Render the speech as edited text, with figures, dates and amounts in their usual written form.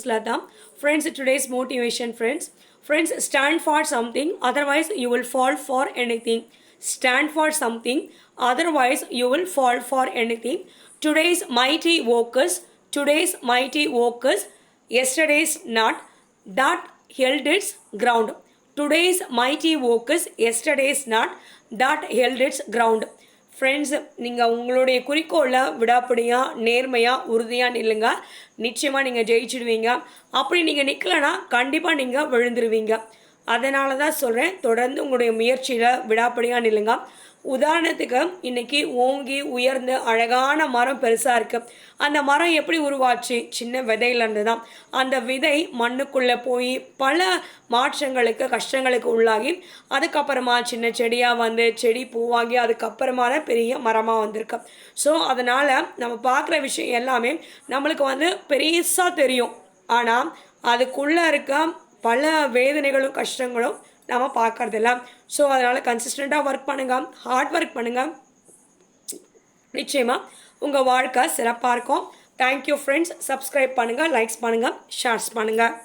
Lata. Friends, today's motivation, friends, stand for something, otherwise you will fall for anything. Stand for something, otherwise you will fall for anything. Today's mighty workers, yesterday's not, that held its ground. Today's mighty workers, yesterday's not, that held its ground. Friends, நீங்கள் உங்களுடைய குறிக்கோளில் விடாப்படியாக நேர்மையாக உறுதியாக நில்லுங்க. நிச்சயமாக நீங்கள் ஜெயிச்சிடுவீங்க. அப்படி நீங்கள் நிற்கலைன்னா கண்டிப்பாக நீங்கள் விழுந்துருவீங்க. அதனால தான் சொல்கிறேன், தொடர்ந்து உங்களுடைய முயற்சியில் விடாப்படியாக நில்லுங்க. உதாரணத்துக்கு இன்றைக்கி ஓங்கி உயர்ந்து அழகான மரம் பெருசாக இருக்குது. அந்த மரம் எப்படி உருவாச்சு? சின்ன விதையிலேருந்து தான். அந்த விதை மண்ணுக்குள்ளே போய் பல மாற்றங்களுக்கு கஷ்டங்களுக்கு உள்ளாகி அதுக்கப்புறமா சின்ன செடியாக வந்து செடி பூவாகி அதுக்கப்புறமா தான் பெரிய மரமாக வந்திருக்கு. ஸோ அதனால் நம்ம பார்க்குற விஷயம் எல்லாமே நம்மளுக்கு வந்து பெருசாக தெரியும். ஆனால் அதுக்குள்ளே இருக்க பல வேதனைகளும் கஷ்டங்களும் நம்ம பார்க்கறதில்ல. ஸோ அதனால் கன்சிஸ்டண்ட்டாக ஒர்க் பண்ணுங்கள், ஹார்ட் ஒர்க் பண்ணுங்கள். நிச்சயமாக உங்கள் வாழ்க்கை சிறப்பாக இருக்கும். Thank you friends. சப்ஸ்கிரைப் பண்ணுங்கள், லைக்ஸ் பண்ணுங்கள், ஷேர்ஸ் பண்ணுங்கள்.